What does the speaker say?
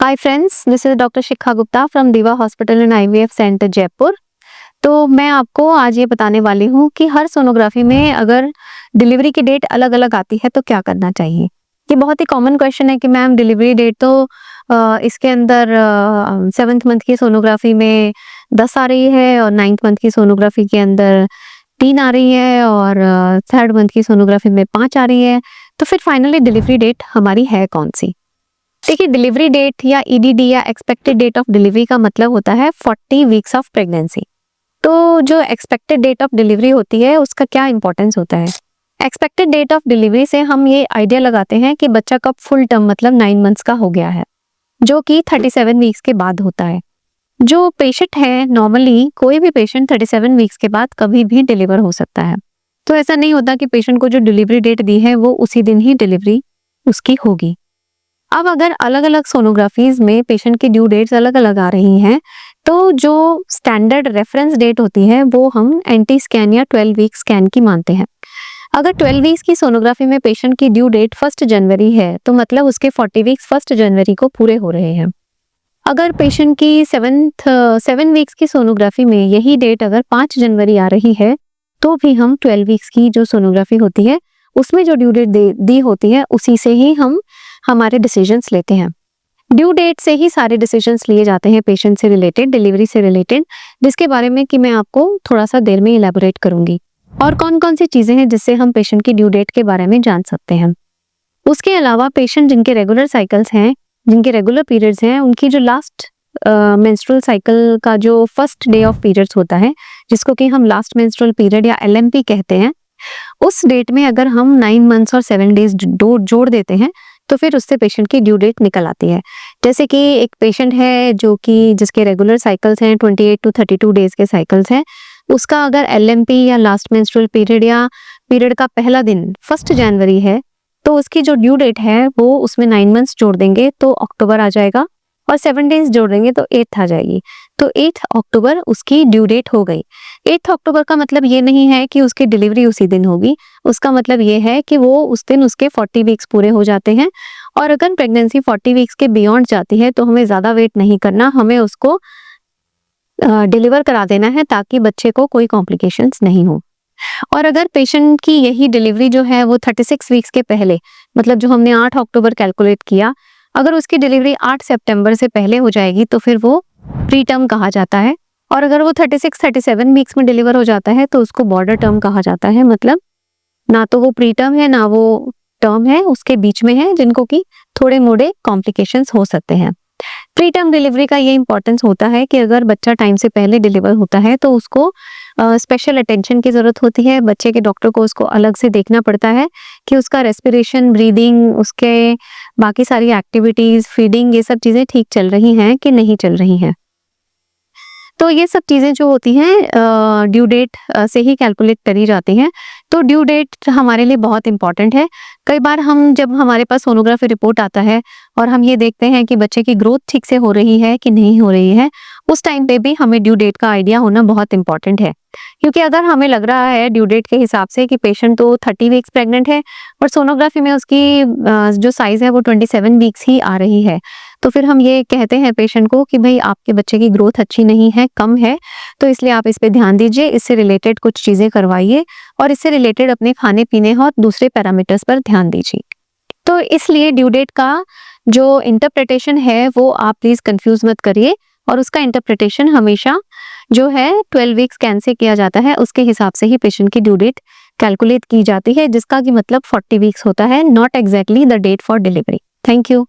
Hi friends, this is doctor Shikha Gupta from Diva hospital and IVF centre Jaipur. तो मैं आपको आज ये बताने वाली हूँ कि हर सोनोग्राफी में अगर डिलीवरी की डेट अलग अलग आती है तो क्या करना चाहिए। ये बहुत ही कॉमन क्वेश्चन है कि मैम डिलीवरी डेट तो इसके अंदर 7th मंथ की सोनोग्राफी में 10 आ रही है और 9th मंथ की सोनोग्राफी के अंदर 3 आ रही है और 3rd मंथ की सोनोग्राफी में 5 आ रही है। तो फिर फाइनली डिलीवरी डेट हमारी है कौन सी। देखिए, डिलीवरी डेट या ईडीडी या एक्सपेक्टेड डेट ऑफ डिलीवरी का मतलब होता है 40 वीक्स ऑफ प्रेगनेंसी। तो जो एक्सपेक्टेड डेट ऑफ डिलीवरी होती है उसका क्या इंपॉर्टेंस होता है। एक्सपेक्टेड डेट ऑफ डिलीवरी से हम ये आइडिया लगाते हैं कि बच्चा कब फुल टर्म मतलब 9 मंथ्स का हो गया है, जो कि 37 वीक्स के बाद होता है। जो पेशेंट है, नॉर्मली कोई भी पेशेंट 37 वीक्स के बाद कभी भी डिलीवर हो सकता है। तो ऐसा नहीं होता कि पेशेंट को जो डिलीवरी डेट दी है वो उसी दिन ही डिलीवरी उसकी होगी। अब अगर अलग अलग सोनोग्राफीज में पेशेंट की ड्यू डेट्स अलग अलग आ रही हैं, तो जो स्टैंडर्ड रेफरेंस डेट होती है वो हम एंटी स्कैन या 12 वीक स्कैन की मानते हैं। अगर 12 वीक्स की सोनोग्राफी में पेशेंट की ड्यू डेट 1 जनवरी है तो मतलब उसके 40 वीक्स 1 जनवरी को पूरे हो रहे हैं। अगर पेशेंट की 7 वीक्स की सोनोग्राफी में यही डेट अगर 5 जनवरी आ रही है तो भी हम 12 वीक्स की जो सोनोग्राफी होती है उसमें जो ड्यू डेट दी होती है उसी से ही हम हमारे डिसीजंस लेते हैं। ड्यू डेट से ही सारे डिसीजंस लिए जाते हैं पेशेंट से रिलेटेड, डिलीवरी से रिलेटेड, जिसके बारे में कि मैं आपको थोड़ा सा देर में इलैबोरेट करूंगी। और कौन कौन सी चीजें हैं जिससे हम पेशेंट की ड्यू डेट के बारे में जान सकते हैं। उसके अलावा पेशेंट जिनके रेगुलर साइकिल्स हैं, जिनके रेगुलर पीरियड्स हैं, उनकी जो लास्ट मेंस्ट्रुअल साइकिल का जो फर्स्ट डे ऑफ पीरियड्स होता है, जिसको कि हम लास्ट मेंस्ट्रुअल पीरियड या एलएमपी कहते हैं, उस डेट में अगर हम 9 मंथ्स और 7 डेज जोड़ देते हैं तो फिर उससे पेशेंट की ड्यू डेट निकल आती है। जैसे कि एक पेशेंट है जो कि जिसके रेगुलर साइकिल्स हैं 28 टू 32 डेज के साइकिल्स हैं, उसका अगर एलएमपी या लास्ट मेंस्ट्रुअल पीरियड या पीरियड का पहला दिन 1 जनवरी है तो उसकी जो ड्यू डेट है वो उसमें 9 मंथ्स जोड़ देंगे तो अक्टूबर आ जाएगा और 7 डेज जोड़ देंगे तो 8th आ जाएगी। तो 8 अक्टूबर उसकी ड्यू डेट हो गई। 8 अक्टूबर का मतलब ये नहीं है कि उसकी डिलीवरी उसी दिन होगी, उसका मतलब ये है कि वो उस दिन उसके 40 वीक्स पूरे हो जाते हैं। और अगर प्रेगनेंसी 40 वीक्स के बियॉन्ड जाती है तो हमें ज़्यादा वेट नहीं करना, हमें उसको डिलीवर करा देना है ताकि बच्चे को कोई कॉम्प्लिकेशंस नहीं हो। और अगर पेशेंट की यही डिलीवरी जो है वो 36 वीक्स के पहले, मतलब जो हमने 8 अक्टूबर कैलकुलेट किया, अगर उसकी डिलीवरी 8 सितंबर से पहले हो जाएगी तो फिर वो प्री टर्म कहा जाता है। और अगर वो 36-37 वीक्स में डिलीवर हो जाता है तो उसको बॉर्डर टर्म कहा जाता है। मतलब ना तो वो प्री टर्म है ना वो टर्म है, उसके बीच में है, जिनको कि थोड़े मोड़े कॉम्प्लिकेशंस हो सकते हैं। प्री टर्म डिलीवरी का ये इंपॉर्टेंस होता है कि अगर बच्चा टाइम से पहले डिलीवर होता है तो उसको स्पेशल अटेंशन की ज़रूरत होती है। बच्चे के डॉक्टर को उसको अलग से देखना पड़ता है कि उसका रेस्पिरेशन, ब्रीदिंग, उसके बाकी सारी एक्टिविटीज़, फीडिंग, ये सब चीज़ें ठीक चल रही हैं कि नहीं चल रही हैं। तो ये सब चीज़ें जो होती हैं ड्यू डेट से ही कैलकुलेट करी जाती हैं। तो ड्यू डेट हमारे लिए बहुत इंपॉर्टेंट है। कई बार हम जब हमारे पास सोनोग्राफी रिपोर्ट आता है और हम ये देखते हैं कि बच्चे की ग्रोथ ठीक से हो रही है कि नहीं हो रही है, उस टाइम पे भी हमें ड्यू डेट का आइडिया होना बहुत इंपॉर्टेंट है। क्योंकि अगर हमें लग रहा है ड्यू डेट के हिसाब से कि पेशेंट तो 30 वीक्स प्रेग्नेंट है और सोनोग्राफी में उसकी जो साइज है वो 27 वीक्स ही आ रही है, तो फिर हम ये कहते हैं पेशेंट को कि भाई आपके बच्चे की ग्रोथ अच्छी नहीं है, कम है, तो इसलिए आप इस पे ध्यान दीजिए, इससे रिलेटेड कुछ चीज़ें करवाइए और इससे रिलेटेड अपने खाने पीने और दूसरे पैरामीटर्स पर ध्यान दीजिए। तो इसलिए ड्यू डेट का जो इंटरप्रिटेशन है वो आप प्लीज़ कंफ्यूज मत करिए और उसका इंटरप्रिटेशन हमेशा जो है 12 वीक स्कैन से किया जाता है, उसके हिसाब से ही पेशेंट की ड्यू डेट कैलकुलेट की जाती है, जिसका कि मतलब 40 वीक्स होता है, not exactly the date for delivery. Thank you.